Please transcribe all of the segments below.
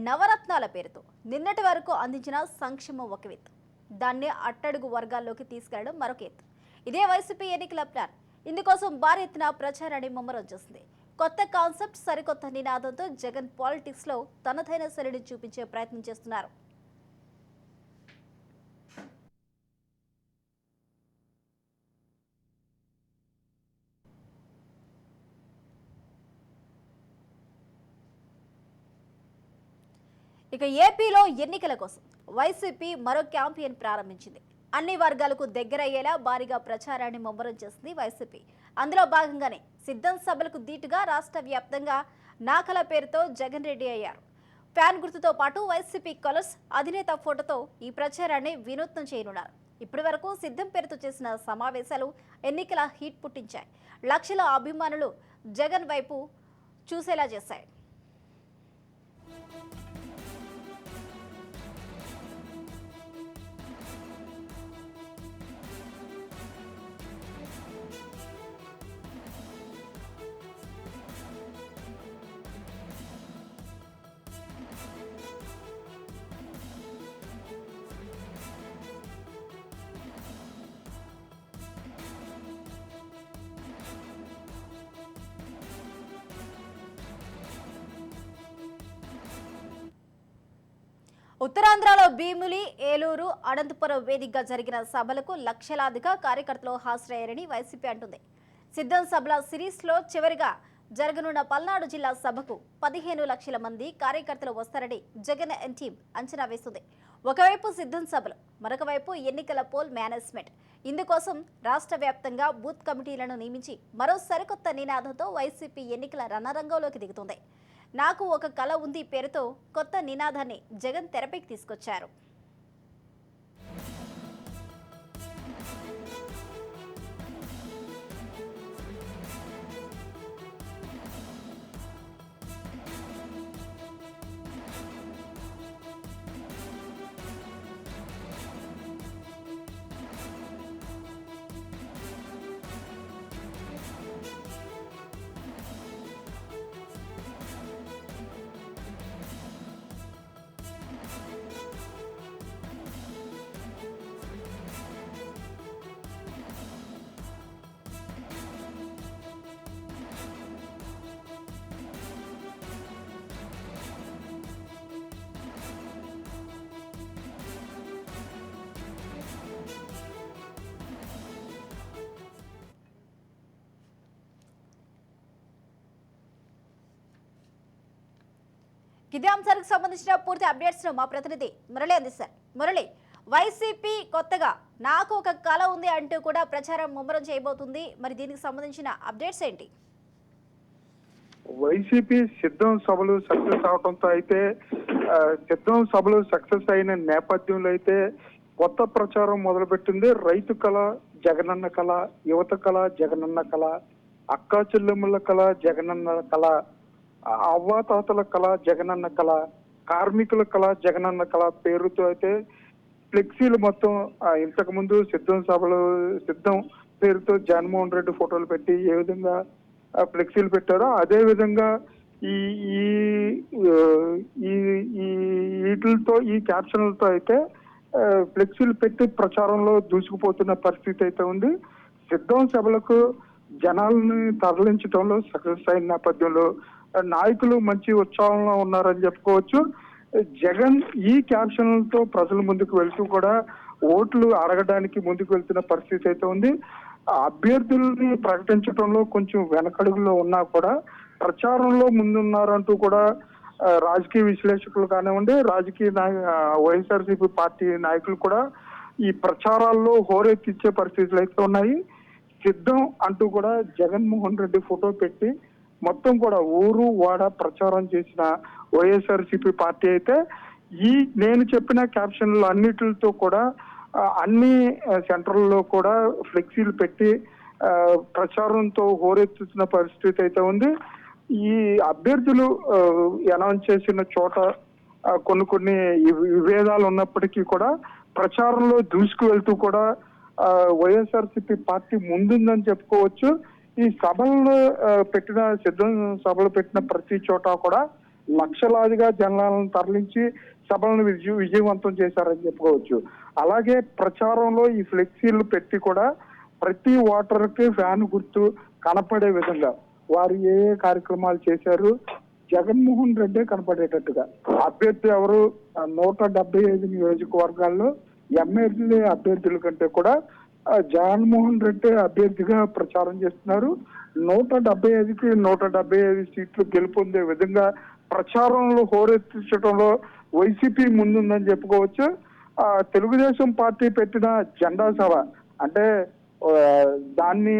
నవరత్నాల పేరుతో నిన్నటి వరకు అందించిన సంక్షేమం ఒక ఎత్తు, దాన్ని అట్టడుగు వర్గాల్లోకి తీసుకెళ్లడం మరొక ఎత్తు. ఇదే వైసీపీ ఎన్నికల ప్లాన్. ఇందుకోసం భారీ ఎత్తున ప్రచారాన్ని ముమ్మరం చేసింది. కొత్త కాన్సెప్ట్, సరికొత్త నినాదంతో జగన్ పాలిటిక్స్ లో తనదైన శైలిని చూపించే ప్రయత్నం చేస్తున్నారు. ఇక ఏపీలో ఎన్నికల కోసం వైసీపీ మరో క్యాంపెయిన్ ప్రారంభించింది. అన్ని వర్గాలకు దగ్గరయ్యేలా భారీగా ప్రచారాన్ని ముమ్మరం చేసింది వైసీపీ. అందులో భాగంగానే సిద్ధం సభలకు దీటుగా రాష్ట్ర వ్యాప్తంగా నాకల పేరుతో జగన్ రెడ్డి అయ్యారు. ఫ్యాన్ గుర్తుతో పాటు వైసీపీ కలర్స్, అధినేత ఫోటోతో ఈ ప్రచారాన్ని వినూత్నం చేయనున్నారు. ఇప్పటి వరకు సిద్ధం పేరుతో చేసిన సమావేశాలు ఎన్నికల హీట్ పుట్టించాయి. లక్షల అభిమానులు జగన్ వైపు చూసేలా చేశాయి. ఉత్తరాంధ్రలో భీమిలి, ఏలూరు, అనంతపురం వేదికగా జరిగిన సభలకు లక్షలాదిగా కార్యకర్తలు హాజరయ్యారని వైసీపీ అంటుంది. సిద్ధం సభల సిరీస్లో చివరిగా జరగనున్న పల్నాడు జిల్లా సభకు 15 లక్షల మంది కార్యకర్తలు వస్తారని జగన్ టీం అంచనా వేస్తుంది. ఒకవైపు సిద్ధం సభలు, మరొక వైపు ఎన్నికల పోల్ మేనేజ్మెంట్. ఇందుకోసం రాష్ట్ర వ్యాప్తంగా బూత్ కమిటీలను నియమించి మరో సరికొత్త నినాదంతో వైసీపీ ఎన్నికల రణరంగంలోకి దిగుతుంది. నాకు ఒక కళ ఉంది పేరుతో కొత్త నినాదాన్ని జగన్ తెరపైకి తీసుకొచ్చారు. ఇదే అంశానికి సంబంధించిన పూర్తి అప్డేట్స్ మా ప్రతినిధి మురళి అందిస్తారు. మురళి, వైసీపీ కొత్తగా నాకు ఒక కళ ఉంది అంటూ కూడా ప్రచారం ముమ్మరం చేయబోతుంది. మరి దీనికి సంబంధించిన అప్డేట్స్ ఏంటి? వైసీపీ సిద్ధం సభలు సక్సెస్ అవడంతో అయితే సిద్ధం సభలు సక్సెస్ అయిన నేపథ్యంలో అయితే కొత్త ప్రచారం మొదలుపెట్టింది. రైతు కళ జగనన్న కళ, యువత కళ జగనన్న కళ, అక్కా చెల్లెమ్మల కళ జగనన్న కళ, అవ్వాతాతల కళ జగనన్న కళ, కార్మికుల కళ జగనన్న కళ పేరుతో అయితే ఫ్లెక్సీలు మొత్తం ఇంతకు ముందు సిద్ధం పేరుతో జగన్మోహన్ రెడ్డి ఫోటోలు పెట్టి ఏ విధంగా ఫ్లెక్సీలు పెట్టారో అదే విధంగా ఈ వీటితో ఈ క్యాప్షన్లతో అయితే ఫ్లెక్సీలు పెట్టి ప్రచారంలో దూసుకుపోతున్న పరిస్థితి అయితే ఉంది. సిద్ధం సభలకు జనాలని తరలించడంలో సక్సెస్ అయిన నేపథ్యంలో నాయకులు మంచి ఉత్సాహంలో ఉన్నారని చెప్పుకోవచ్చు. జగన్ ఈ క్యాప్షన్లతో ప్రజల ముందుకు వెళ్తూ కూడా ఓట్లు అడగడానికి ముందుకు వెళ్తున్న పరిస్థితి అయితే ఉంది. అభ్యర్థుల్ని ప్రకటించడంలో కొంచెం వెనకడుగులో ఉన్నా కూడా ప్రచారంలో ముందున్నారంటూ కూడా రాజకీయ విశ్లేషకులు కానివ్వండి, వైఎస్ఆర్సీపీ పార్టీ నాయకులు కూడా ఈ ప్రచారాల్లో హోరెత్తిచ్చే పరిస్థితులు అయితే ఉన్నాయి. సిద్ధం అంటూ కూడా జగన్మోహన్ రెడ్డి ఫోటో పెట్టి మొత్తం కూడా ఊరు వాడ ప్రచారం చేసిన వైఎస్ఆర్సీపీ పార్టీ అయితే నేను చెప్పిన క్యాప్షన్లు అన్నిటితో కూడా అన్ని సెంటర్లలో కూడా ఫ్లెక్సీలు పెట్టి ప్రచారంతో హోరెత్తుతున్న పరిస్థితి అయితే ఉంది. ఈ అభ్యర్థులు అనౌన్స్ చేసిన చోట కొన్ని విభేదాలు ఉన్నప్పటికీ కూడా ప్రచారంలో దూసుకు వెళ్తూ కూడా వైఎస్ఆర్సీపీ పార్టీ ముందుందని చెప్పుకోవచ్చు. ఈ సభలు పెట్టిన సిద్ధం సభలు పెట్టిన ప్రతి చోట కూడా లక్షలాదిగా జనాలను తరలించి సభలను విజయవంతం చేశారని చెప్పుకోవచ్చు. అలాగే ప్రచారంలో ఈ ఫ్లెక్సీలు పెట్టి కూడా ప్రతి ఓటర్కి ఫ్యాన్ గుర్తు కనపడే విధంగా వారు ఏ ఏ కార్యక్రమాలు చేశారు, జగన్మోహన్ రెడ్డి కనపడేటట్టుగా. అభ్యర్థి ఎవరు, 175 నియోజకవర్గాల్లో ఎమ్మెల్యే అభ్యర్థుల కంటే కూడా జగన్మోహన్ రెడ్డి అభ్యర్థిగా ప్రచారం చేస్తున్నారు. 175కి 175 సీట్లు గెలుపొందే విధంగా ప్రచారంలో హోరెత్తించడంలో వైసీపీ ముందుందని చెప్పుకోవచ్చు. తెలుగుదేశం పార్టీ పెట్టిన జెండా సభ అంటే దాన్ని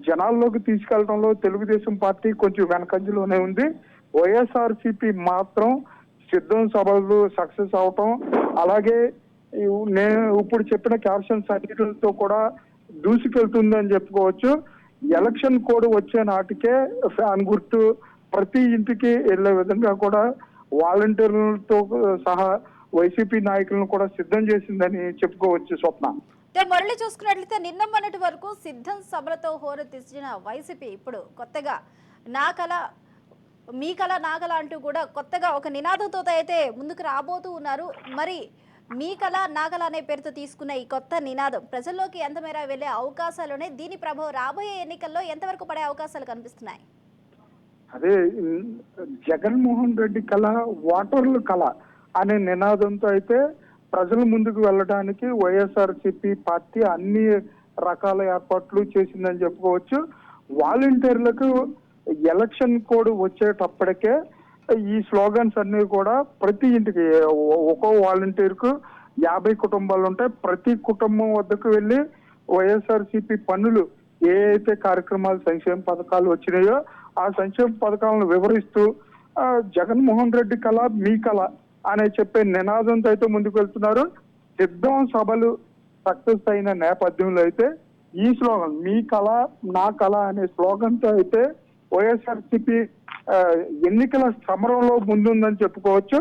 జనాల్లోకి తీసుకెళ్లడంలో తెలుగుదేశం పార్టీ కొంచెం వెనకంజలోనే ఉంది. వైఎస్ఆర్సీపీ మాత్రం సిద్ధం సభలు సక్సెస్ అవటం, అలాగే నేను ఇప్పుడు చెప్పిన క్యాప్షన్స్ అన్నిటితో కూడా దూసుకెళ్తుందని చెప్పుకోవచ్చు. ఎలక్షన్ కోడ్ వచ్చే నాటికే ఫ్యాన్ గుర్తు ప్రతి ఇంటికి వెళ్లే విధంగా కూడా వాలంటీర్లతో సహా వైసీపీ నాయకులను కూడా సిద్ధం చేసిందని చెప్పుకోవచ్చు. స్వప్న, మురళి చూసుకున్నట్లయితే నిన్న మొన్నటి వరకు సిద్ధం సభలతో హోరెత్తించిన వైసీపీ ఇప్పుడు కొత్తగా నా కళ మీ కళ నా కళ అంటూ కూడా కొత్తగా ఒక నినాదంతో అయితే ముందుకు రాబోతూ ఉన్నారు. మరి మీ కళ నా కళ అనే పేరుతో తీసుకున్న ఈ కొత్త నినాదం ప్రజల్లోకి ఎంత మేర వెళ్లే అవకాశాలునే, దీని ప్రభావం రాబోయే ఎన్నికల్లో ఎంతవరకు పడే అవకాశాలు కనిపిస్తున్నాయి? అదే జగన్మోహన్ రెడ్డి కళ ఓటర్ల కళ అనే నినాదంతో అయితే ప్రజల ముందుకు వెళ్ళడానికి వైఎస్ఆర్సీపీ పార్టీ అన్ని రకాల ఏర్పాట్లు చేసిందని చెప్పుకోవచ్చు. వాలంటీర్లకు ఎలక్షన్ కోడ్ వచ్చేటప్పటికే ఈ స్లోగన్స్ అన్ని కూడా ప్రతి ఇంటికి ఒక్కో వాలంటీర్ కు 50 కుటుంబాలు ఉంటాయి. ప్రతి కుటుంబం వద్దకు వెళ్ళి వైఎస్ఆర్సీపీ పన్నులు ఏ అయితే కార్యక్రమాలు సంక్షేమ పథకాలు వచ్చినాయో ఆ సంక్షేమ పథకాలను వివరిస్తూ జగన్మోహన్ రెడ్డి కళ మీ కళ అనే చెప్పే నినాదంతో అయితే ముందుకు వెళ్తున్నారు. సిద్ధం సభలు సక్సెస్ అయిన నేపథ్యంలో అయితే ఈ స్లోగన్ మీ కళ నా కళ అనే స్లోగన్ తో అయితే వైఎస్ఆర్సీపీ ఎన్నికల సమరంలో ముందుందని చెప్పుకోవచ్చు.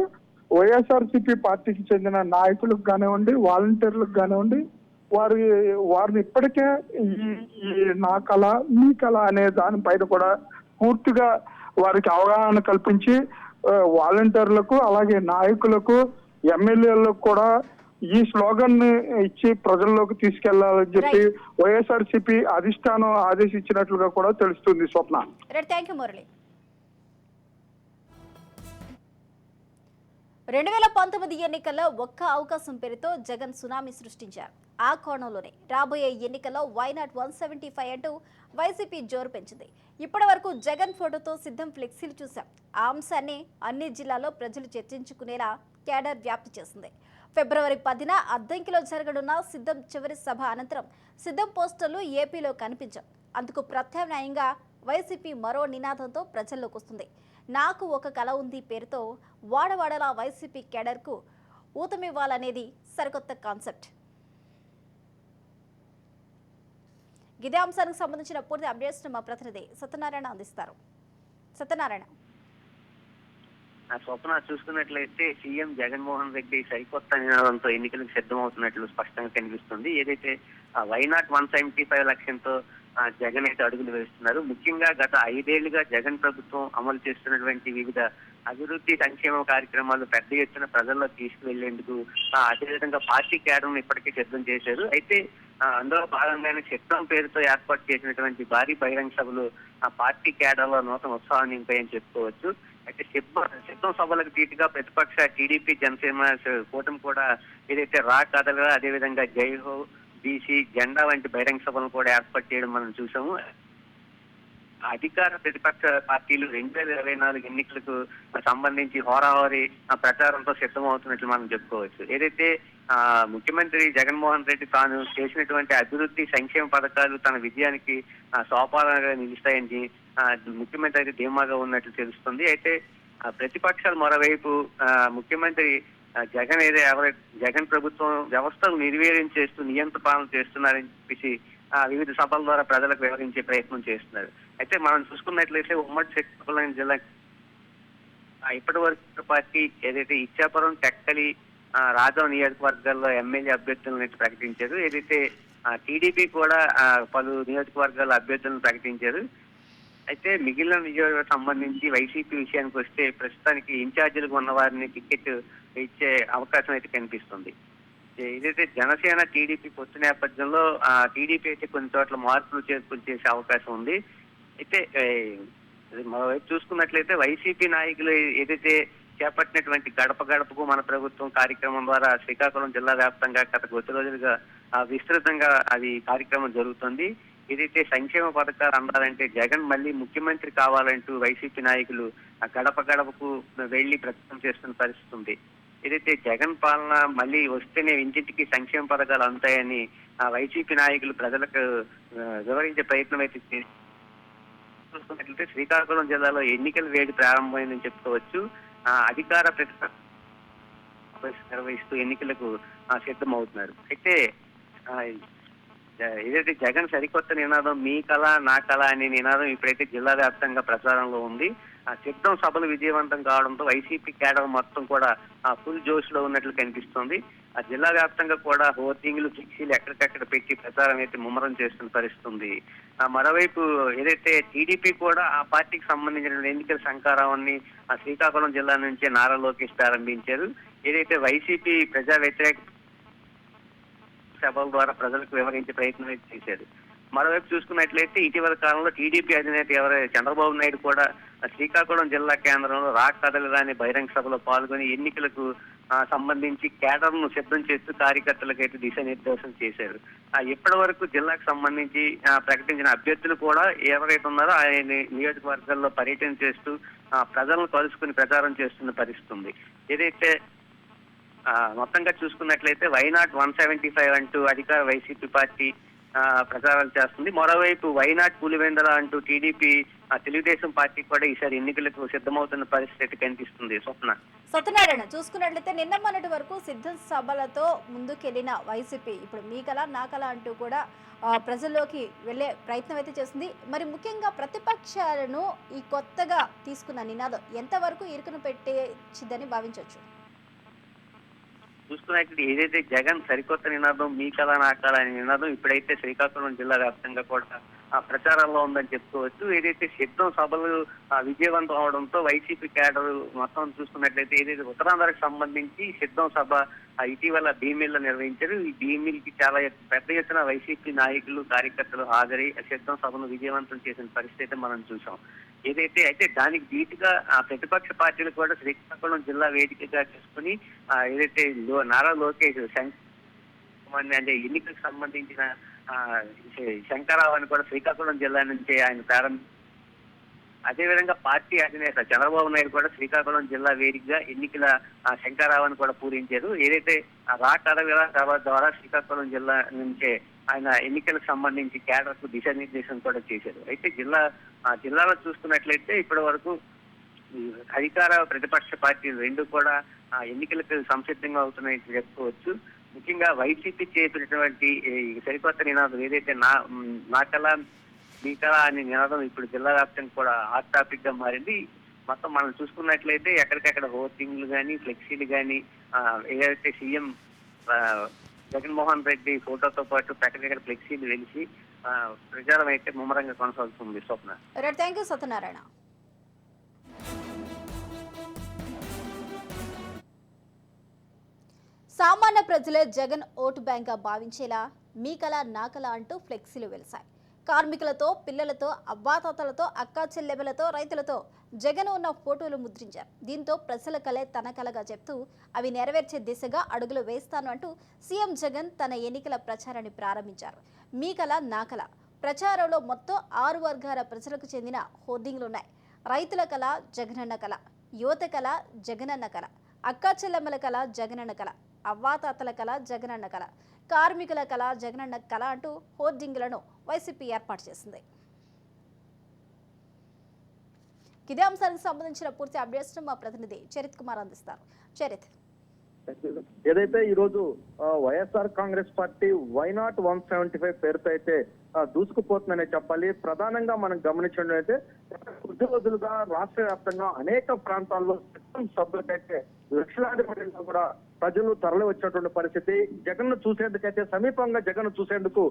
వైఎస్ఆర్సీపీ పార్టీకి చెందిన నాయకులకు కానివ్వండి, వాలంటీర్లకు కానివ్వండి, వారిని ఇప్పటికే ఈ నా కళ మీ కళ అనే దానిపైన కూడా పూర్తిగా వారికి అవగాహన కల్పించి వాలంటీర్లకు అలాగే నాయకులకు ఎమ్మెల్యేలకు కూడా ఈ స్లోగన్ ని ఇచ్చి ప్రజల్లోకి తీసుకెళ్లాలని చెప్పి వైఎస్ఆర్సీపీ అధిష్టానం ఆదేశించినట్లుగా కూడా తెలుస్తుంది. స్వప్న, థ్యాంక్ యూ మురళి. 2019 ఎన్నికల్లో ఒక్క అవకాశం పేరుతో జగన్ సునామీ సృష్టించారు. ఆ కోణంలోనే రాబోయే ఎన్నికల్లో వైనాట్ 175 అంటూ వైసీపీ జోరు పెంచింది. ఇప్పటి వరకు జగన్ ఫోటోతో సిద్ధం ఫ్లెక్సీలు చూశాం. ఆ అంశాన్ని అన్ని జిల్లాల్లో ప్రజలు చర్చించుకునేలా క్యాడర్ వ్యాప్తి చేసింది. ఫిబ్రవరి 10న అద్దంకిలో జరగనున్న సిద్ధం చివరి సభ అనంతరం సిద్ధం పోస్టర్లు ఏపీలో కనిపించాం. అందుకు ప్రత్యామ్నాయంగా వైసీపీ మరో నినాదంతో ప్రజల్లోకి వస్తుంది. నాకు ఒక కళ ఉంది పేరుతో వాడవాడలా వైసీపీ కేడర్కు ఊతమివ్వాలనేది సరికొత్త కాన్సెప్ట్. ఇదే అంశానికి సంబంధించిన పూర్తి అప్డేట్స్ మా ప్రతినిధి సత్యనారాయణ అందిస్తారు. సత్యనారాయణ, స్వప్న, చూసుకున్నట్లయితే సీఎం జగన్మోహన్ రెడ్డి సరికొత్త నినాదంతో ఎన్నికలకు సిద్ధమవుతున్నట్లు స్పష్టంగా కనిపిస్తుంది. ఏదైతే వైనాట్ 175 లక్ష్యంతో జగన్ అయితే అడుగులు వేస్తున్నారు. ముఖ్యంగా గత 5 ఏళ్లుగా జగన్ ప్రభుత్వం అమలు చేస్తున్నటువంటి వివిధ అభివృద్ధి సంక్షేమ కార్యక్రమాలు పెద్ద ఎత్తున ప్రజల్లో తీసుకువెళ్లేందుకు అదేవిధంగా పార్టీ క్యాడర్ను ఇప్పటికే సిద్ధం చేశారు. అయితే అందులో భాగంగానే చిత్రం పేరుతో ఏర్పాటు చేసినటువంటి భారీ బహిరంగ సభలు ఆ పార్టీ క్యాడర్లో నూతన ఉత్సాహాన్ని నింపాయని చెప్పుకోవచ్చు. అయితే సిద్ధం సభలకు ధీటుగా ప్రతిపక్ష టీడీపీ జనసేన కూటమి కూడా ఏదైతే రా కథలుగా అదేవిధంగా జై హో బీసీ జెండా వంటి బహిరంగ సభలను కూడా ఏర్పాటు చేయడం మనం చూసాము. అధికార ప్రతిపక్ష పార్టీలు 2024 ఎన్నికలకు సంబంధించి హోరాహోరీ ప్రచారంతో సిద్ధమవుతున్నట్లు మనం చెప్పుకోవచ్చు. ఏదైతే ముఖ్యమంత్రి జగన్మోహన్ రెడ్డి తాను చేసినటువంటి అభివృద్ధి సంక్షేమ పథకాలు తన విజయానికి సోపానంగా నిలుస్తాయని ముఖ్యమంత్రి అయితే ధీమాగా ఉన్నట్లు తెలుస్తుంది. అయితే ప్రతిపక్షాలు మరోవైపు ముఖ్యమంత్రి జగన్ ప్రభుత్వం వ్యవస్థను నిర్వీర్యం చేస్తూ నియంత్రణ పాలన చేస్తున్నారని చెప్పేసి వివిధ సభల ద్వారా ప్రజలకు వివరించే ప్రయత్నం చేస్తున్నారు. అయితే మనం చూసుకున్నట్లయితే ఉమ్మడి శ్రీకాకుళం జిల్లా ఇప్పటి వరకు పార్టీ ఏదైతే ఇచ్చాపురం, టెక్కలి, రాజాం నియోజకవర్గాల్లో ఎమ్మెల్యే అభ్యర్థులను ప్రకటించారు. ఏదైతే టీడీపీ కూడా పలు నియోజకవర్గాల అభ్యర్థులను ప్రకటించారు. అయితే మిగిలిన నియోజకవర్గం సంబంధించి వైసీపీ విషయానికి వస్తే ప్రస్తుతానికి ఇన్ఛార్జీలుగా ఉన్న వారిని టికెట్ ఇచ్చే అవకాశం అయితే కనిపిస్తుంది. ఏదైతే జనసేన టీడీపీ పొత్తు నేపథ్యంలో టీడీపీ అయితే కొన్ని చోట్ల మార్పులు చేర్పులు చేసే అవకాశం ఉంది. అయితే మరోవైపు చూసుకున్నట్లయితే వైసీపీ నాయకులు ఏదైతే చేపట్టినటువంటి గడప గడపకు మన ప్రభుత్వం కార్యక్రమం ద్వారా శ్రీకాకుళం జిల్లా వ్యాప్తంగా గత కొద్ది రోజులుగా విస్తృతంగా అది కార్యక్రమం జరుగుతుంది. ఏదైతే సంక్షేమ పథకాలు అందాలంటే జగన్ మళ్ళీ ముఖ్యమంత్రి కావాలంటూ వైసీపీ నాయకులు గడప గడపకు వెళ్లి ప్రచారం చేస్తున్న పరిస్థితి ఉంది. ఏదైతే జగన్ పాలన మళ్ళీ వస్తేనే ఇంటింటికి సంక్షేమ పథకాలు అందుతాయని వైసీపీ నాయకులు ప్రజలకు వివరించే ప్రయత్నం అయితే చూసుకున్నట్లయితే శ్రీకాకుళం జిల్లాలో ఎన్నికల వేడి ప్రారంభమైందని చెప్పుకోవచ్చు. అధికార ప్రతిపక్ష నిర్వహిస్తూ ఎన్నికలకు సిద్ధమవుతున్నారు. అయితే ఏదైతే జగన్ సరికొత్త నినాదం మీ కళ నా కళ అనే నినాదం ఇప్పుడైతే జిల్లా వ్యాప్తంగా ప్రచారంలో ఉంది. సిద్ధం సభలు విజయవంతం కావడంతో వైసీపీ కేడర్ మొత్తం కూడా ఫుల్ జోష్ లో ఉన్నట్లు కనిపిస్తోంది. జిల్లా వ్యాప్తంగా కూడా హోర్డింగ్లు ఫ్లెక్సీలు ఎక్కడికక్కడ పెట్టి ప్రచారం అయితే ముమ్మరం చేస్తున్న పరిస్థితుంది. మరోవైపు ఏదైతే టీడీపీ కూడా ఆ పార్టీకి సంబంధించిన ఎన్నికల శంఖారావాన్ని శ్రీకాకుళం జిల్లా నుంచే నారా లోకేష్ ప్రారంభించారు. ఏదైతే వైసీపీ ప్రజా వ్యతిరేక సభల ద్వారా ప్రజలకు వివరించే ప్రయత్నం అయితే చేశారు. మరోవైపు చూసుకున్నట్లయితే ఇటీవల కాలంలో టీడీపీ అధినేత చంద్రబాబు నాయుడు కూడా శ్రీకాకుళం జిల్లా కేంద్రంలో కదలిరాని బహిరంగ సభలో పాల్గొని ఎన్నికలకు సంబంధించి కేడర్ ను సిద్ధం చేస్తూ కార్యకర్తలకు అయితే దిశానిర్దేశం చేశారు. ఇప్పటి వరకు జిల్లాకు సంబంధించి ప్రకటించిన అభ్యర్థులు కూడా ఎవరైతే ఉన్నారో ఆయన నియోజకవర్గాల్లో పర్యటన చేస్తూ ప్రజలను కలుసుకుని ప్రచారం చేస్తున్న పరిస్థితి ఉంది. ఏదైతే మొత్తంగా చూసుకున్నట్లయితే వైనాట్ 175 అంటూ అధికార వైసీపీ పార్టీ ప్రచారాలు చేస్తుంది. మరోవైపు వైనాట్ పులివెందల అంటూ టీడీపీ తెలుగుదేశం పార్టీ కూడా ఈసారి ఎన్నికలకు సిద్ధమవుతున్న పరిస్థితి కనిపిస్తుంది. సత్యనారాయణ చూసుకున్నట్లయితే నిన్న మొన్నటి వరకు సిద్ధ సభలతో ముందుకెళ్లిన వైసీపీ ఇప్పుడు మీ కళ నా కళ అంటూ కూడా ప్రజల్లోకి వెళ్లే ప్రయత్నం అయితే చేస్తుంది. మరి ముఖ్యంగా ప్రతిపక్షాలను ఈ కొత్తగా తీసుకున్న నినాదం ఎంతవరకు ఇరుకును పెట్టేచ్చిదని భావించవచ్చు? చూసుకున్నట్టు ఏదైతే జగన్ సరికొత్త నినాదం మీ కళ నా కళ అనే నినాదం ఇప్పుడైతే శ్రీకాకుళం జిల్లా వ్యాప్తంగా కూడా ప్రచారంలో ఉందని చెప్పుకోవచ్చు. ఏదైతే సిద్ధం సభలు విజయవంతం అవడంతో వైసీపీ క్యాడర్ మొత్తం చూసుకున్నట్లయితే ఏదైతే ఉత్తరాంధ్రకు సంబంధించి సిద్ధం సభ ఇటీవల భీమిల్లో నిర్వహించారు. ఈ భీమిల్కి చాలా పెద్ద ఎత్తున వైసీపీ నాయకులు కార్యకర్తలు హాజరై సిద్ధం సభను విజయవంతం చేసిన పరిస్థితి మనం చూసాం. అయితే దానికి ధీటుగా ప్రతిపక్ష పార్టీలు కూడా శ్రీకాకుళం జిల్లా వేదికగా చేసుకుని ఏదైతే నారా లోకేష్ అంటే ఎన్నికలకు సంబంధించిన శంకరావాన్ని కూడా శ్రీకాకుళం జిల్లా నుంచే ఆయన అదేవిధంగా పార్టీ అధినేత చంద్రబాబు నాయుడు కూడా శ్రీకాకుళం జిల్లా వేదికగా ఎన్నికల శంకరావాన్ని కూడా పూరించారు. ఏదైతే కదలిరా సభ ద్వారా శ్రీకాకుళం జిల్లా నుంచే ఆయన ఎన్నికలకు సంబంధించి కేడర్ కు దిశానిర్దేశం కూడా చేశారు. అయితే జిల్లాలో చూసుకున్నట్లయితే ఇప్పటి వరకు అధికార ప్రతిపక్ష పార్టీలు రెండు కూడా ఎన్నికలకు సంసిద్ధంగా అవుతున్నాయని చెప్పుకోవచ్చు. ముఖ్యంగా వైసీపీ చేసినటువంటి సరికొత్త నినాదం ఏదైతే నా కళ మీ కళ అనే నినాదం ఇప్పుడు జిల్లా వ్యాప్తంగా కూడా హాట్ టాపిక్ గా మారింది. మొత్తం మనం చూసుకున్నట్లయితే ఎక్కడికక్కడ హోర్డింగ్లు కానీ ఫ్లెక్సీలు కానీ ఏదైతే సీఎం జగన్మోహన్ రెడ్డి ఫోటోతో పాటు ఎక్కడికక్కడ ఫ్లెక్సీలు వెలిసి ప్రచారం అయితే ముమ్మరంగా కొనసాగుతుంది. స్వప్న. Thank you Satyanarayana. సామాన్య ప్రజలే జగన్ ఓటు బ్యాంక్గా భావించేలా మీ కళ నా కళ అంటూ ఫ్లెక్సీలు వెలిశాయి. కార్మికులతో పిల్లలతో అవ్వాతాతలతో అక్కా చెల్లెబలతో రైతులతో జగన్ ఉన్న ఫోటోలు ముద్రించారు. దీంతో ప్రజల కళే తన కళగా చెప్తూ అవి నెరవేర్చే దిశగా అడుగులు వేస్తాను అంటూ సీఎం జగన్ తన ఎన్నికల ప్రచారాన్ని ప్రారంభించారు. మీ కళ నా కళ ప్రచారంలో మొత్తం 6 వర్గాల ప్రజలకు చెందిన హోర్డింగ్లున్నాయి. రైతుల కళ జగనన్న కళ, యువత కళ జగనన్న కళ, అక్కా చెల్లెమ్మల కళ జగనన్న కళ, అవ్వాతాతల కళ జగనన్న కళ, కార్మికుల కళ జగనన్న కళ అంటూ హోర్డింగ్లను వైసీపీ ఏర్పాటు చేసింది. ఇదే అంశానికి సంబంధించిన పూర్తి అప్డేట్స్ మా ప్రతినిధి చరిత్ కుమార్ అందిస్తారు. చరిత్. ఏదైతే ఈ రోజు వైఎస్ఆర్ కాంగ్రెస్ పార్టీ వైనాట్ 175 పేరుతో అయితే దూసుకుపోతుందనే చెప్పాలి. ప్రధానంగా మనం గమనించినట్లయితే కొద్ది రోజులుగా రాష్ట్ర వ్యాప్తంగా అనేక ప్రాంతాల్లో సిద్ధం సభలకైతే లక్షలాది మందిలో కూడా ప్రజలు తరలి వచ్చినటువంటి పరిస్థితి. జగన్ ను చూసేందుకైతే సమీపంగా జగన్ చూసేందుకు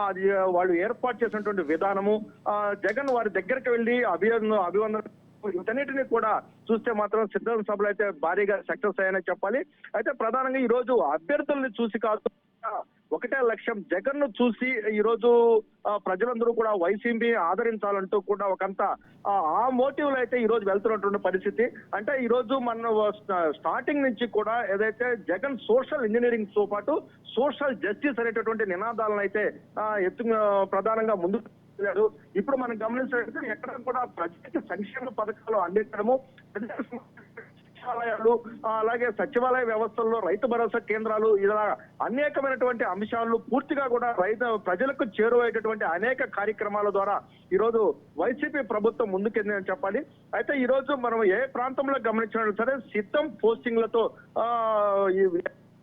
అది వాళ్ళు ఏర్పాటు చేసినటువంటి విధానము, జగన్ వారి దగ్గరికి వెళ్లి అభివందన వీటన్నిటిని కూడా చూస్తే మాత్రం సిద్ధం సభలు అయితే భారీగా సక్సెస్ అయ్యాయని చెప్పాలి. అయితే ప్రధానంగా ఈ రోజు అభ్యర్థుల్ని చూసి కాదు, ఒకటే లక్ష్యం, జగన్ ను చూసి ఈ రోజు ప్రజలందరూ కూడా వైసీపీ ఆదరించాలంటూ కూడా ఒకంత ఆ మోటివ్ లో అయితే ఈ రోజు వెళ్తున్నటువంటి పరిస్థితి. అంటే ఈ రోజు మన స్టార్టింగ్ నుంచి కూడా ఏదైతే జగన్ సోషల్ ఇంజనీరింగ్ తో పాటు సోషల్ జస్టిస్ అనేటటువంటి నినాదాలను అయితే ప్రధానంగా ముందుకు లేదు. ఇప్పుడు మనం గమనించినట్లయితే ఎక్కడ కూడా ప్రజలకి సంక్షేమ పథకాలు అందించడము, సచివాలయాలు, అలాగే సచివాలయ వ్యవస్థల్లో రైతు భరోసా కేంద్రాలు, ఇలా అనేకమైనటువంటి అంశాలు పూర్తిగా కూడా ప్రజలకు చేరువయ్యేటటువంటి అనేక కార్యక్రమాల ద్వారా ఈ రోజు వైసీపీ ప్రభుత్వం ముందుకెళ్ళిందని చెప్పాలి. అయితే ఈ రోజు మనం ఏ ప్రాంతంలో గమనించినా సరే సిద్ధం పోస్టింగ్లతో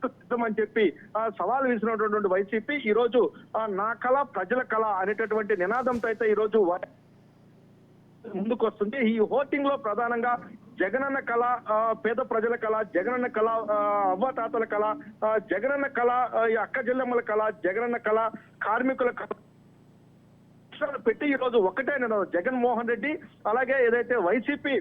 సిద్ధం అని చెప్పి సవాల్ విసిరినటువంటి వైసీపీ ఈ రోజు నా కళ ప్రజల కళ అనేటటువంటి నినాదంతో అయితే ఈ రోజు ముందుకు వస్తుంది. ఈ ఓటింగ్ లో ప్రధానంగా జగనన్న కళ, పేద ప్రజల కళ, జగనన్న కళ, అవ్వాతాతల కళ, జగనన్న కళ, అక్క చెల్లెమ్మల కళ, జగనన్న కళ, కార్మికుల కళ పెట్టి ఈ రోజు ఒకటే జగన్మోహన్ రెడ్డి, అలాగే ఏదైతే వైసీపీ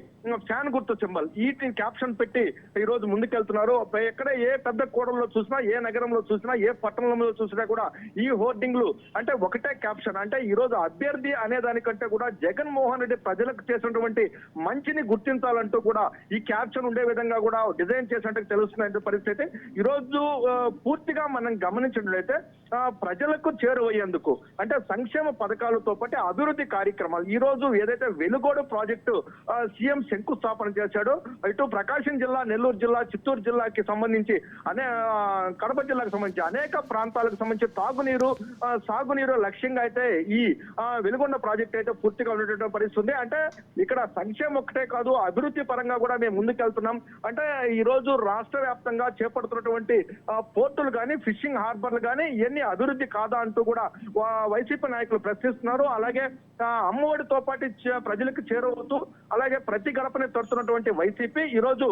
ఫ్యాన్ గుర్తు సింబల్ ఈ క్యాప్షన్ పెట్టి ఈ రోజు ముందుకెళ్తున్నారు. ఎక్కడ ఏ పెద్ద కూడల్లో చూసినా, ఏ నగరంలో చూసినా, ఏ పట్టణంలో చూసినా కూడా ఈ హోర్డింగ్లు అంటే ఒకటే క్యాప్షన్. అంటే ఈ రోజు అభ్యర్థి అనే దానికంటే కూడా జగన్మోహన్ రెడ్డి ప్రజలకు చేసినటువంటి మంచిని గుర్తించాలంటూ కూడా ఈ క్యాప్షన్ ఉండే విధంగా కూడా డిజైన్ చేసినట్టు తెలుస్తున్న పరిస్థితి. ఈ రోజు పూర్తిగా మనం గమనించినట్లయితే ప్రజలకు చేరువయ్యేందుకు అంటే సంక్షేమ పథకాలతో పాటు అభివృద్ధి కార్యక్రమాలు, ఈ రోజు ఏదైతే వెలుగోడు ప్రాజెక్టు సీఎం శంకుస్థాపన చేశాడో, ఇటు ప్రకాశం జిల్లా, నెల్లూరు జిల్లా, చిత్తూరు జిల్లాకి సంబంధించి కడప జిల్లాకు సంబంధించి అనేక ప్రాంతాలకు సంబంధించి సాగునీరు లక్ష్యంగా అయితే ఈ వెలుగొండ ప్రాజెక్ట్ అయితే పూర్తిగా ఉండేటువంటి పరిస్థితి ఉంది. అంటే ఇక్కడ సంక్షేమం ఒక్కటే కాదు, అభివృద్ధి పరంగా కూడా మేము ముందుకెళ్తున్నాం. అంటే ఈ రోజు రాష్ట్ర వ్యాప్తంగా చేపడుతున్నటువంటి పోర్టులు కానీ, ఫిషింగ్ హార్బర్లు కానీ ఇవన్నీ అభివృద్ధి కాదా అంటూ కూడా వైసీపీ నాయకులు ప్రశ్నిస్తున్నారు. అలాగే అమ్మఒడితో పాటు ప్రజలకు చేరువవుతూ అలాగే ప్రతి గడపని తడుతున్నటువంటి వైసీపీ ఈ రోజు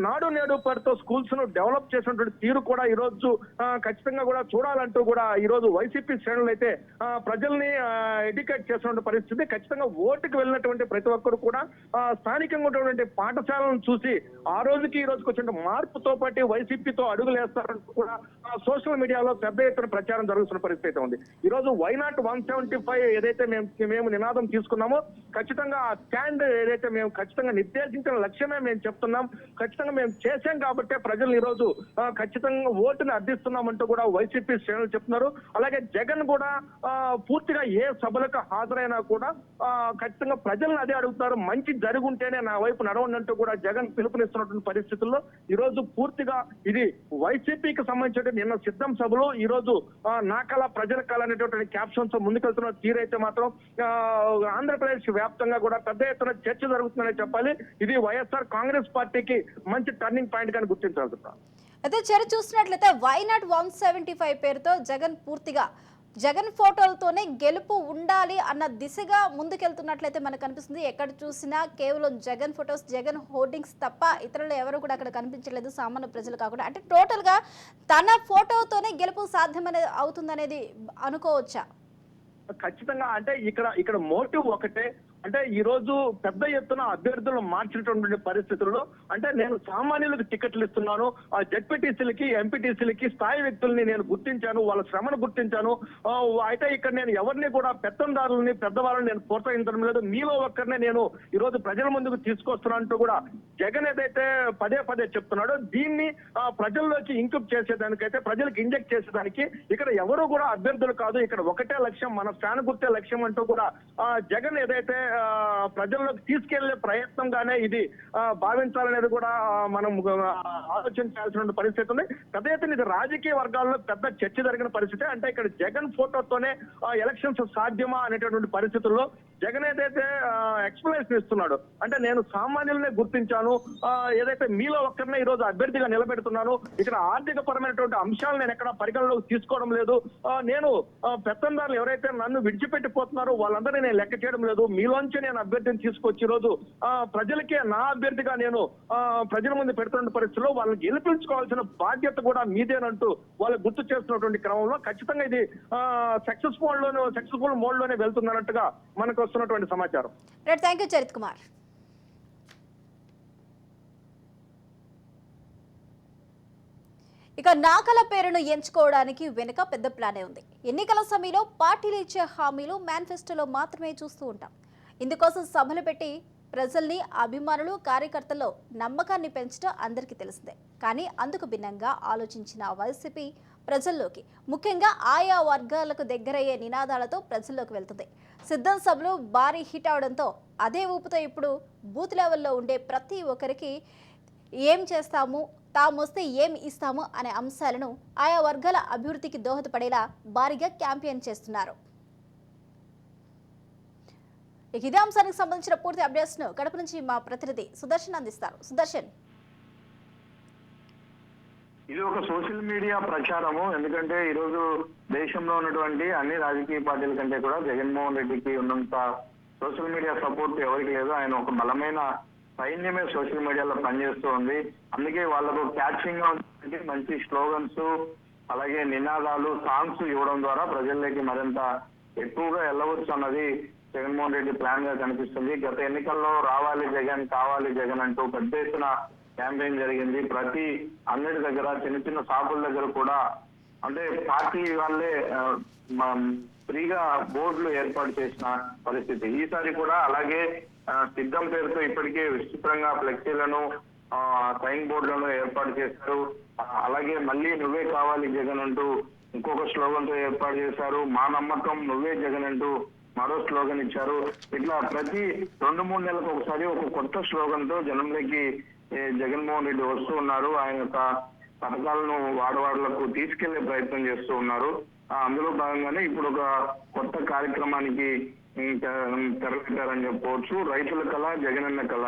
నాడు నేడు పేరుతో స్కూల్స్ ను డెవలప్ చేసినటువంటి తీరు కూడా ఈ రోజు ఖచ్చితంగా కూడా చూడాలంటూ కూడా ఈ రోజు వైసీపీ శ్రేణులు అయితే ప్రజల్ని ఎడ్యుకేట్ చేసినటువంటి పరిస్థితి. ఖచ్చితంగా ఓటుకు వెళ్ళినటువంటి ప్రతి ఒక్కరు కూడా స్థానికంగా ఉన్నటువంటి పాఠశాలను చూసి ఆ రోజుకి ఈ రోజుకి వచ్చిన మార్పుతో పాటు వైసీపీతో అడుగులు వేస్తారంటూ కూడా సోషల్ మీడియాలో పెద్ద ఎత్తున ప్రచారం జరుగుతున్న పరిస్థితి ఉంది. ఈ రోజు వైనాట్ 175 ఏదైతే మేము నినాదం తీసుకున్నామో ఖచ్చితంగా ఆ స్టాండ్ ఏదైతే మేము ఖచ్చితంగా నిర్దేశించిన లక్ష్యమే మేము చెప్తున్నాం. ఖచ్చితంగా మేము చేశాం కాబట్టి ప్రజలు ఈ రోజు ఖచ్చితంగా ఓటుని అర్థిస్తున్నామంటూ కూడా వైసీపీ శ్రేణులు చెప్తున్నారు. అలాగే జగన్ కూడా పూర్తిగా ఏ సభలకు హాజరైనా కూడా ఖచ్చితంగా ప్రజలను అదే అడుగుతారు, మంచి జరుగుంటేనే నా వైపు నడవండి కూడా జగన్ పిలుపునిస్తున్నటువంటి పరిస్థితుల్లో ఈ రోజు పూర్తిగా ఇది వైసీపీకి సంబంధించిన నిన్న సిద్ధం సభలు ఈ రోజు నా కళ ప్రజల కళ అనేటువంటి క్యాప్షన్స్ ముందుకెళ్తున్న తీరైతే మాత్రం ఆంధ్రప్రదేశ్ వ్యాప్తంగా కూడా పెద్ద ఎత్తున చర్చ జరుగుతుందని చెప్పాలి. ఇది వైఎస్ఆర్ కాంగ్రెస్ పార్టీకి మంచి టర్నింగ్ పాయింట్ గా గుర్తించాల్సింది. అయితే చర్చ చూసినట్లయితే వైనాట్ 175 పేరుతో జగన్ ఫోటోలతోనే గెలుపు ఉండాలి అన్న దిశగా ముందుకెళ్తున్నట్లయితే మనకు కనిపిస్తుంది. ఎక్కడ చూసినా కేవలం జగన్ ఫొటోస్, జగన్ హోర్డింగ్స్ తప్ప ఇతరులు ఎవరు కూడా అక్కడ కనిపించలేదు, సామాన్య ప్రజలు కాకుండా. అంటే టోటల్ గా తన ఫోటోతోనే గెలుపు సాధ్యమనేది అవుతుందనేది అనుకోవచ్చా? ఖచ్చితంగా. అంటే ఇక్కడ మోటివ్ ఒకటే, అంటే ఈ రోజు పెద్ద ఎత్తున అభ్యర్థులు మార్చినటువంటి పరిస్థితుల్లో అంటే నేను సామాన్యులకు టికెట్లు ఇస్తున్నాను, ఆ జెడ్పీటీసీలకి, ఎంపీటీసీలకి స్థాయి వ్యక్తుల్ని నేను గుర్తించాను, వాళ్ళ శ్రమను గుర్తించాను. అయితే ఇక్కడ నేను ఎవరిని కూడా పెత్తందారులని, పెద్దవాళ్ళని నేను ప్రోత్సహించడం లేదు, మీలో ఒక్కరినే నేను ఈ రోజు ప్రజల ముందుకు తీసుకొస్తున్నానంటూ కూడా జగన్ ఏదైతే పదే చెప్తున్నాడో దీన్ని ప్రజల్లోకి ఇంక్యూబ్ చేసేదానికైతే, ప్రజలకు ఇంజెక్ట్ చేసేదానికి ఇక్కడ ఎవరు కూడా అభ్యర్థులు కాదు, ఇక్కడ ఒకటే లక్ష్యం, మన ఫ్యాన్ గుర్తే లక్ష్యం అంటూ కూడా జగన్ ఏదైతే ప్రజల్లోకి తీసుకెళ్లే ప్రయత్నంగానే ఇది భావించాలనేది కూడా మనం ఆలోచించాల్సిన పరిస్థితి ఉంది. పెద్ద ఎత్తున ఇది రాజకీయ వర్గాల్లో పెద్ద చర్చ జరిగిన పరిస్థితి. అంటే ఇక్కడ జగన్ ఫోటోతోనే ఎలక్షన్స్ సాధ్యమా అనేటటువంటి పరిస్థితుల్లో జగన్ ఏదైతే ఎక్స్ప్లెనేషన్ ఇస్తున్నాడు అంటే నేను సామాన్యులనే గుర్తించాను, ఏదైతే మీలో ఒక్కరినే ఈ రోజు అభ్యర్థిగా నిలబెడుతున్నాను, ఇక్కడ ఆర్థిక పరమైనటువంటి అంశాలు నేను ఎక్కడ పరిగణలోకి తీసుకోవడం లేదు, నేను పెత్తందారులు ఎవరైతే నన్ను విడిచిపెట్టిపోతున్నారో వాళ్ళందరినీ నేను లెక్క చేయడం లేదు, మీలోంచి నేను అభ్యర్థిని తీసుకొచ్చి ఈ రోజు ప్రజలకే నా అభ్యర్థిగా నేను ప్రజల ముందు పెడుతున్న పరిస్థితుల్లో వాళ్ళని గెలిపించుకోవాల్సిన బాధ్యత కూడా మీదేనంటూ వాళ్ళు గుర్తు చేస్తున్నటువంటి క్రమంలో ఖచ్చితంగా ఇది సక్సెస్ఫుల్ మోడ్ లోనే వెళ్తుందన్నట్టుగా మనకు వస్తున్నటువంటి సమాచారం. Thank you Charith Kumar. ఇక నాకల పేరును ఎంచుకోవడానికి వెనుక పెద్ద ప్లానే ఉంది. ఎన్నికల సమయంలో పార్టీలు ఇచ్చే హామీలు మేనిఫెస్టోలో మాత్రమే చూస్తూ ఉంటాం. ఇందుకోసం సభలు పెట్టి ప్రజల్ని, అభిమానులు, కార్యకర్తల్లో నమ్మకాన్ని పెంచడం అందరికీ తెలిసిందే. కానీ అందుకు భిన్నంగా ఆలోచించిన వైసీపీ ప్రజల్లోకి, ముఖ్యంగా ఆయా వర్గాలకు దగ్గరయ్యే నినాదాలతో ప్రజల్లోకి వెళ్తుంది. సిద్ధం సభలు భారీ హిట్ అవడంతో అదే ఊపుతో ఇప్పుడు బూత్ లెవెల్లో ఉండే ప్రతి ఒక్కరికి ఏం చేస్తాము, తామొస్తే ఏం ఇస్తాము అనే అంశాలను ఆయా వర్గాల అభివృద్ధికి దోహదపడేలా భారీగా క్యాంపెయిన్ చేస్తున్నారు. ఇదే అంశానికి సంబంధించిన పూర్తి అప్డేట్స్ ను కడప నుంచి మా ప్రతినిధి సుదర్శన్ అందిస్తారు. సుదర్శన్, ఇది ఒక సోషల్ మీడియా ప్రచారము. ఎందుకంటే ఈరోజు దేశంలో ఉన్నటువంటి అన్ని రాజకీయ పార్టీల కంటే కూడా జగన్మోహన్ రెడ్డికి ఉన్నంత సోషల్ మీడియా సపోర్ట్ ఎవరికి లేదు. ఆయన ఒక బలమైన సైన్యమే సోషల్ మీడియాలో పనిచేస్తూ ఉంది. అందుకే వాళ్ళకు క్యాచింగ్ గా మంచి స్లోగన్స్, అలాగే నినాదాలు, సాంగ్స్ ఇవ్వడం ద్వారా ప్రజల్లోకి మరింత ఎక్కువగా వెళ్ళవచ్చు అన్నది జగన్మోహన్ రెడ్డి ప్లాన్ గా కనిపిస్తుంది. గత ఎన్నికల్లో రావాలి జగన్, కావాలి జగన్ అంటూ పెద్ద ఎత్తున క్యాంపెయిన్ జరిగింది. ప్రతి అంగడి దగ్గర, చిన్న చిన్న షాపుల దగ్గర కూడా అంటే పార్టీ వాళ్ళే ఫ్రీగా బోర్డులు ఏర్పాటు చేసిన పరిస్థితి. ఈసారి కూడా అలాగే సిద్ధం పేరుతో ఇప్పటికే విస్తృతంగా ఫ్లెక్సీలను, సైన్ బోర్డులను ఏర్పాటు చేశారు. అలాగే మళ్ళీ నువ్వే కావాలి జగన్ అంటూ ఇంకొక స్లోగన్ తో ఏర్పాటు చేశారు. మా నమ్మకం నువ్వే జగన్ అంటూ మరో స్లోగన్ ఇచ్చారు. ఇట్లా ప్రతి 2-3 నెలలకు ఒకసారి ఒక కొత్త స్లోగన్ తో జనంలోకి జగన్మోహన్ రెడ్డి వస్తూ ఉన్నారు. ఆయన యొక్క పథకాలను వాడవాడలకు తీసుకెళ్లే ప్రయత్నం చేస్తూ ఉన్నారు. అందులో భాగంగానే ఇప్పుడు ఒక కొత్త కార్యక్రమానికి తెరపెట్టారని చెప్పుకోవచ్చు. రైతుల కళ జగనన్న కళ,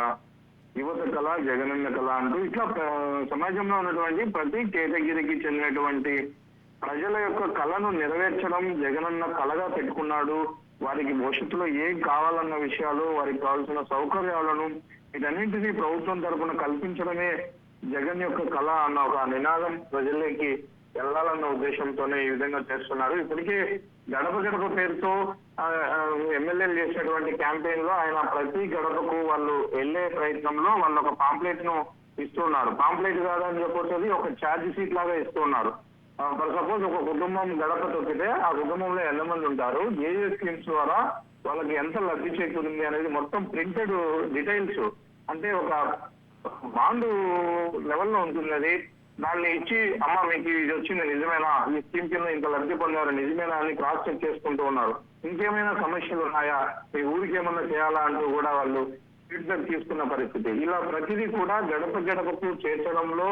యువత కళ జగనన్న కళ అంటూ ఇట్లా సమాజంలో ఉన్నటువంటి ప్రతి కేటగిరీకి చెందినటువంటి ప్రజల యొక్క కళను నెరవేర్చడం జగనన్న కళగా పెట్టుకున్నాడు. వారికి భవిష్యత్తులో ఏం కావాలన్న విషయాలు, వారికి కావాల్సిన సౌకర్యాలను వీటన్నింటినీ ప్రభుత్వం తరఫున కల్పించడమే జగన్ యొక్క కళ అన్న ఒక నినాదం ప్రజల్లోకి వెళ్లాలన్న ఉద్దేశంతోనే ఈ విధంగా చేస్తున్నారు. ఇప్పటికే గడప గడప పేరుతో ఎమ్మెల్యేలు చేసినటువంటి క్యాంపెయిన్ లో ఆయన ప్రతి గడపకు వాళ్ళు వెళ్లే ప్రయత్నంలో వాళ్ళు ఒక పాంప్లెట్ ను ఇస్తున్నారు. పాంప్లెట్ కాదని చెప్పొచ్చేది ఒక ఛార్జ్ షీట్ లాగా ఇస్తున్నారు. ఫర్ సపోజ్ ఒక కుటుంబం గడప తొక్కితే ఆ కుటుంబంలో ఎంతమంది ఉంటారు, ఏ స్కీమ్స్ ద్వారా వాళ్ళకి ఎంత లబ్ధి చేకూరింది అనేది మొత్తం ప్రింటెడ్ డీటెయిల్స్, అంటే ఒక బాండ్ లెవెల్లో ఉంటుంది. అది దాన్ని ఇచ్చి అమ్మ మీకు ఇది వచ్చింది నిజమేనా, ఈ స్కీమ్ కింద ఇంత లబ్ధి పొందారు నిజమేనా అని క్రాస్ చెక్ చేసుకుంటూ ఉన్నారు. ఇంకేమైనా సమస్యలు ఉన్నాయా, మీ ఊరికి ఏమన్నా చేయాలా అంటూ కూడా వాళ్ళు ఫీడ్బ్యాక్ తీసుకున్న పరిస్థితి. ఇలా ప్రతిదీ కూడా గడప గడపకు చేర్చడంలో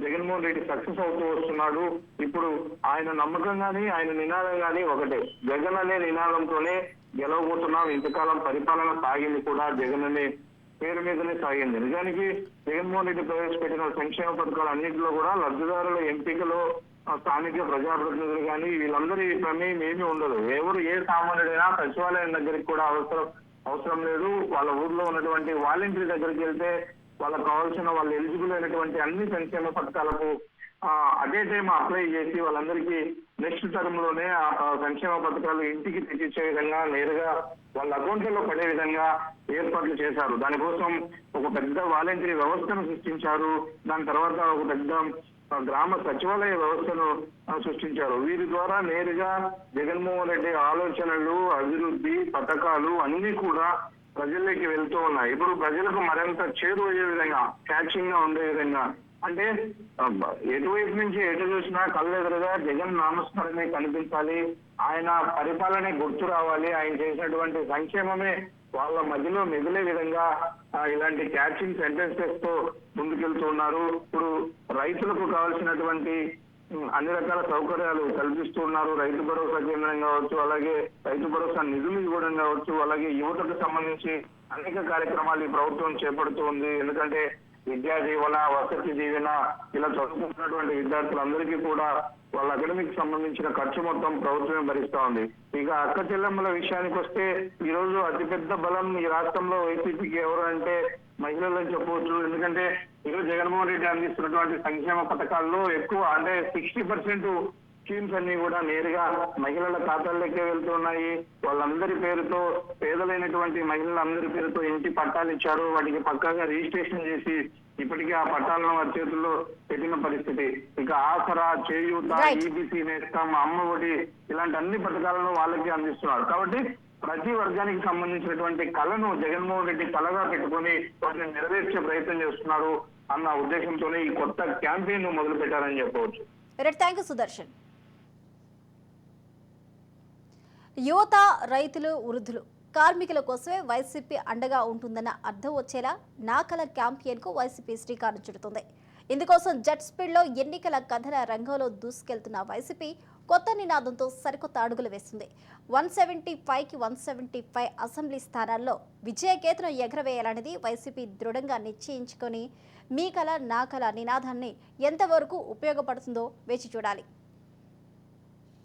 జగన్మోహన్ రెడ్డి సక్సెస్ అవుతూ వస్తున్నాడు. ఇప్పుడు ఆయన నమ్మకం గానీ ఆయన నినాదం గానీ ఒకటే, జగన్ అనే నినాదంతోనే గెలవబోతున్నాం. ఇంతకాలం పరిపాలన సాగింది కూడా జగన్ అనే పేరు మీదనే సాగింది. నిజానికి జగన్మోహన్ రెడ్డి ప్రవేశపెట్టిన సంక్షేమ పథకాలు అన్నింటిలో కూడా లబ్ధిదారుల ఎంపికలో స్థానిక ప్రజాప్రతినిధులు కానీ వీళ్ళందరి ప్రమేయం ఏమీ ఉండదు. ఎవరు ఏ సామాన్యుడైనా సచివాలయం దగ్గరికి కూడా అవసరం లేదు. వాళ్ళ ఊర్లో ఉన్నటువంటి వాలంటీర్ దగ్గరికి వెళ్తే వాళ్ళకు కావాల్సిన వాళ్ళు ఎలిజిబుల్ అయినటువంటి అన్ని సంక్షేమ పథకాలకు అదే టైం అప్లై చేసి వాళ్ళందరికీ నెక్స్ట్ టర్మ్ లోనే ఆ సంక్షేమ పథకాలు ఇంటికి తెచ్చిచ్చే విధంగా నేరుగా వాళ్ళ అకౌంట్లలో పడే విధంగా ఏర్పాట్లు చేశారు. దానికోసం ఒక పెద్ద వాలంటరీ వ్యవస్థను సృష్టించారు. దాని తర్వాత ఒక పెద్ద గ్రామ సచివాలయ వ్యవస్థను సృష్టించారు. వీరి ద్వారా నేరుగా జగన్మోహన్ రెడ్డి ఆలోచనలు, అభివృద్ధి పథకాలు అన్ని కూడా ప్రజల్లోకి వెళ్తూ ఉన్నాయి. ఇప్పుడు ప్రజలకు మరింత చేరువయ్యే విధంగా, క్యాచింగ్ గా ఉండే విధంగా, అంటే ఎటువైపు నుంచి ఎటు చూసినా కళ్ళెదురుగా జగన్ నామస్మరణే కనిపించాలి, ఆయన పరిపాలనే గుర్తు రావాలి, ఆయన చేసినటువంటి సంక్షేమమే వాళ్ళ మధ్యలో మెదిలే విధంగా ఇలాంటి క్యాచింగ్ సెంటెన్సెస్ తో ముందుకెళ్తూ ఉన్నారు. ఇప్పుడు రైతులకు కావాల్సినటువంటి అన్ని రకాల సౌకర్యాలు కల్పిస్తూ ఉన్నారు. రైతు భరోసా కేంద్రం కావచ్చు, అలాగే రైతు భరోసా నిధులు ఇవ్వడం కావచ్చు, అలాగే యువతకు సంబంధించి అనేక కార్యక్రమాలు ఈ ప్రభుత్వం చేపడుతూ ఉంది. ఎందుకంటే విద్యా దీవెన, వసతి దీవెన ఇలా చదువుకుంటున్నటువంటి విద్యార్థులందరికీ కూడా వాళ్ళ అకాడమిక్ సంబంధించిన ఖర్చు మొత్తం ప్రభుత్వమే భరిస్తా ఉంది. ఇక అక్క చెల్లెమ్మల విషయానికి వస్తే ఈ రోజు అతిపెద్ద బలం ఈ రాష్ట్రంలో వైసీపీకి ఎవరు అంటే మహిళలు అని చెప్పవచ్చు. ఎందుకంటే ఈరోజు జగన్మోహన్ రెడ్డి అందిస్తున్నటువంటి సంక్షేమ పథకాల్లో ఎక్కువ అంటే 60% స్కీమ్స్ అన్ని కూడా నేరుగా మహిళల ఖాతాల్లోకే వెళ్తున్నాయి. వాళ్ళందరి పేరుతో పేదలైనటువంటి మహిళలందరి పేరుతో ఇంటి పట్టాలు ఇచ్చారు. వాటికి పక్కాగా రిజిస్ట్రేషన్ చేసి ఇప్పటికే ఆ పట్టాలను వారి చేతుల్లో పెట్టిన పరిస్థితి. ఇక ఆసరా, చేయూత, ఈబీసీ నేస్తం, అమ్మ ఒడి ఇలాంటి అన్ని పథకాలను వాళ్ళకి అందిస్తున్నారు. కాబట్టి ప్రతి వర్గానికి సంబంధించినటువంటి కళను జగన్మోహన్ రెడ్డి కళగా పెట్టుకొని వాటిని నెరవేర్చే ప్రయత్నం చేస్తున్నారు అన్న ఉద్దేశంతోనే ఈ కొత్త క్యాంపెయిన్ మొదలు పెట్టారని చెప్పవచ్చు. Thank you Sudarshan. యువత, రైతులు, వృద్ధులు, కార్మికుల కోసమే వైసీపీ అండగా ఉంటుందన్న అర్థం వచ్చేలా నాకల క్యాంపెయిన్కు వైసీపీ శ్రీకారం చుడుతుంది. ఇందుకోసం జెట్ స్పీడ్లో ఎన్నికల కథన రంగంలో దూసుకెళ్తున్న వైసీపీ కొత్త నినాదంతో సరికొత్త అడుగులు వేస్తుంది. 175కి 175 అసెంబ్లీ స్థానాల్లో విజయకేతనం ఎగరవేయాలనేది వైసీపీ దృఢంగా నిశ్చయించుకొని మీ కల నా కల నినాదాన్ని ఎంతవరకు ఉపయోగపడుతుందో వేచి చూడాలి.